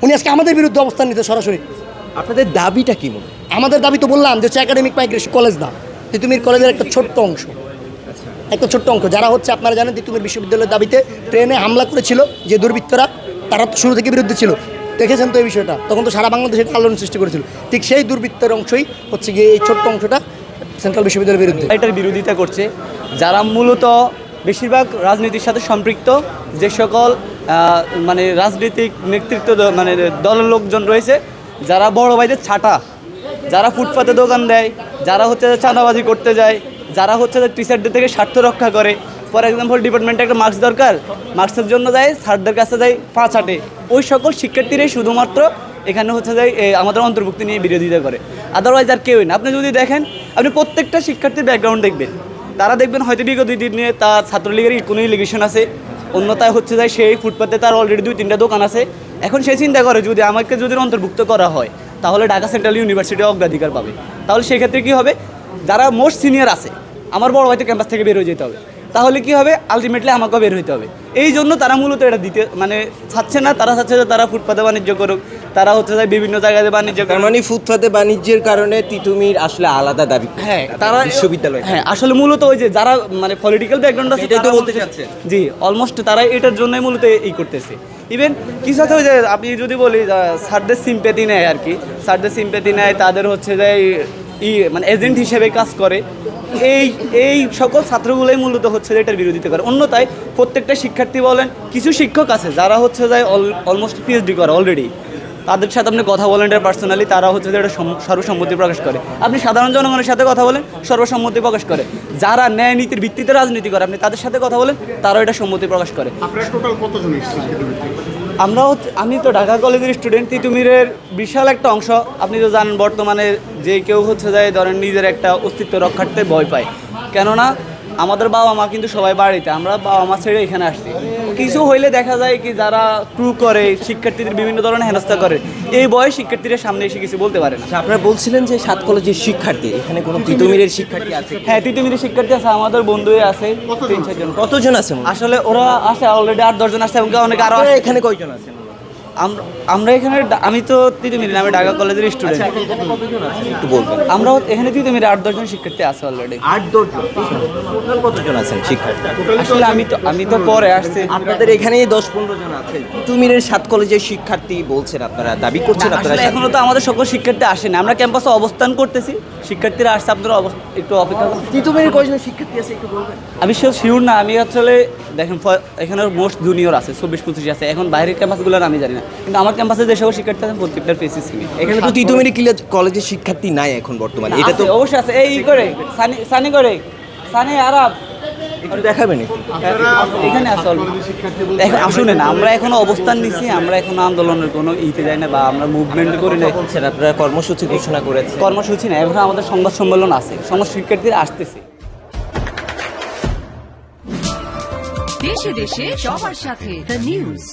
উনি আজকে আমাদের বিরুদ্ধে অবস্থান নিতে সরাসরি। আপনাদের দাবিটা কি? আমাদের দাবি তো বললাম যে হচ্ছে একাডেমিক মাইগ্রেশন কলেজ না, তিতুমির কলেজের একটা ছোট্ট অংশ, একটা ছোট্ট অংশ যারা হচ্ছে আপনারা জানেন তিতুমির বিশ্ববিদ্যালয়ের দাবিতে ট্রেনে হামলা করেছিল যে দুর্বৃত্তরা, তারা তো শুরু থেকে বিরুদ্ধে ছিল, দেখেছেন তো এই বিষয়টা, তখন তো সারা বাংলাদেশে আলোড়ন সৃষ্টি করেছিল। ঠিক সেই দুর্বৃত্তের অংশই হচ্ছে গিয়ে এই ছোট্ট অংশটা সেন্ট্রাল বিশ্ববিদ্যালয়ের বিরুদ্ধে। এটার বিরোধিতা করছে যারা মূলত বেশিরভাগ রাজনীতির সাথে সম্পৃক্ত, যে সকল মানে রাজনৈতিক নেতৃত্ব মানে দলের লোকজন রয়েছে, যারা বড় ভাইদের ছাটা, যারা ফুটপাতে দোকান দেয়, যারা হচ্ছে চাঁদাবাজি করতে যায়, যারা হচ্ছে টিচারদের থেকে স্বার্থ রক্ষা করে। ফর এক্সাম্পল ডিপার্টমেন্টে একটা মার্কস দরকার, মার্কসের জন্য যায় স্যারদের কাছে যায় পাঁচ আটে, ওই সকল শিক্ষার্থীরাই শুধুমাত্র এখানে হচ্ছে যায় আমাদের অন্তর্ভুক্তি নিয়ে বিরোধিতা করে, আদারওয়াইজ আর কেউই না। আপনি যদি দেখেন, আপনি প্রত্যেকটা শিক্ষার্থীর ব্যাকগ্রাউন্ড দেখবেন, তারা দেখবেন হয়তো বিগত 2 দিন নিয়ে তার ছাত্রলীগের কোনো ইলিগেশন আছে, অন্যতায় হচ্ছে যায় সেই ফুটপাতে তার অলরেডি 2-3টা দোকান আছে। এখন সে চিন্তা করে যদি আমাকে যদি অন্তর্ভুক্ত করা হয় তাহলে ঢাকা সেন্ট্রাল ইউনিভার্সিটি অগ্রাধিকার পাবে। তাহলে সেক্ষেত্রে কী হবে, যারা মোস্ট সিনিয়র আছে, আমার বড় হয়তো ক্যাম্পাস থেকে বের হয়ে যেতে হবে, তাহলে কি হবে, আলটিমেটলি আমাকেও বের হইতে হবে। এই জন্য তারা মূলত এটা দিতে মানে চাচ্ছে না, তারা চাচ্ছে যে তারা ফুটপাতে বাণিজ্য করুক, তারা হচ্ছে যায় বিভিন্ন জায়গায় বাণিজ্য করুক। মানে ফুটপাতে বাণিজ্যের কারণে তিতুমির আসলে আলাদা দাবি। হ্যাঁ, তারা বিশ্ববিদ্যালয়, হ্যাঁ আসলে মূলত ওই যে যারা মানে পলিটিক্যাল ব্যাকগ্রাউন্ড আছে এটাই তো বলতে চাচ্ছে। জি, অলমোস্ট তারা এটার জন্যই মূলত এই করতেছে। ইভেন কিছু আছে ওই যে আপনি যদি বলি স্যারদের সিম্প্যাথি নেয় আর কি, স্যারদের সিম্প্যাথি নেয়, তাদের হচ্ছে যে মানে এজেন্ট হিসেবে কাজ করে, এই সকল ছাত্রগুলোই মূলত হচ্ছে যে এটার বিরোধিতা করে। অন্যথায় প্রত্যেকটা শিক্ষার্থী বলেন, কিছু শিক্ষক আছে যারা হচ্ছে যায় অলমোস্ট পিএইচডি করে অলরেডি, তাদের সাথে আপনি কথা বলেন এটা পার্সোনালি, তারা হচ্ছে যে এটা সর্বসম্মতি প্রকাশ করে। আপনি সাধারণ জনগণের সাথে কথা বলেন, সর্বসম্মতি প্রকাশ করে। যারা ন্যায় নীতির ভিত্তিতে রাজনীতি করে, আপনি তাদের সাথে কথা বলেন, তারাও এটা সম্মতি প্রকাশ করে। আমি তো ঢাকা কলেজের স্টুডেন্ট, তিতুমিরের বিশাল একটা অংশ। আপনি তো জানেন বর্তমানে যে কেউ হচ্ছে যায় ধরেন নিজের একটা অস্তিত্ব রক্ষার্থে ভয় পায়, কেননা আমাদের বাবা মা কিন্তু সবাই বাড়িতে, আমরা বাবা মা ছেড়ে এখানে আসছি। কিছু হইলে দেখা যায় কি যারা ক্রু করে, শিক্ষার্থীদের বিভিন্ন ধরনের হেনস্থা করে, এই বয়স শিক্ষার্থীরা সামনে এসে কিছু বলতে পারে না। আপনারা বলছিলেন যে 7 কলেজের শিক্ষার্থী, এখানে কোনো তিতুমিরের শিক্ষার্থী আছে? হ্যাঁ, তিতুমিরের শিক্ষার্থী আছে, আমাদের বন্ধুই আছে 3-4 জন। কতজন আছে? আসলে ওরা আসে অলরেডি 8-10 জন আসছে, এবং অনেকে আরো এখানে কয়জন আছেন? আমরা এখানে, আমি তো তিতুমির না, আমি ঢাকা কলেজের স্টুডেন্ট। একটু বলবেন। আমরা এখানে তিতুমিরে 8-10 জন শিক্ষার্থী আছে অলরেডি। 8-10 জন? টোটাল কতজন আছেন শিক্ষার্থী? আসলে আমি তো পরে আসছি। আপনাদের এখানে 10-15 জন আছে। তিতুমিরের 7 কলেজের শিক্ষার্থী বলছেন আপনারা, দাবি করছেন আপনারা? আসলে এখনো তো আমাদের সকল শিক্ষার্থী আসেনি, আমরা ক্যাম্পাসে অবস্থান করতেছি, শিক্ষার্থীরা আসছে, আপনারা একটু অপেক্ষা করুন। তিতুমিরের কয়জন শিক্ষার্থী আছে একটু বলবেন? আমি শিওর না, আমি আসলে দেখেন এখানে মোস্ট জুনিয়র আছে 24-25 আছে, এখন বাইরের ক্যাম্পাসগুলোর আমি জানি না, কিন্তু আমার ক্যাম্পাসে যে সকল শিক্ষার্থী আছেন প্রত্যেকটার ফেসিস চিনি। এখানে তো তিতুমির কলেজের শিক্ষার্থী নাই এখন বর্তমানে, এটা তো অবশ্যই আছে। এই করে সানি করে সানি আরাব একটু দেখাবেন একটু। এখানে আসল শুনে না, আমরা এখনো অবস্থান নিচ্ছি, আমরা এখনো আন্দোলনের কোনো ইতে যাই না বা আমরা মুভমেন্ট করি না। বলছেন আপনারা কর্মসূচি ঘোষণা করেছেন? কর্মসূচি না, এখন আমাদের সংবাদ সম্মেলন আছে, সমস্ত শিক্ষার্থীরা আসতেছে। দেশে দেশে সবার সাথে দ্য নিউজ।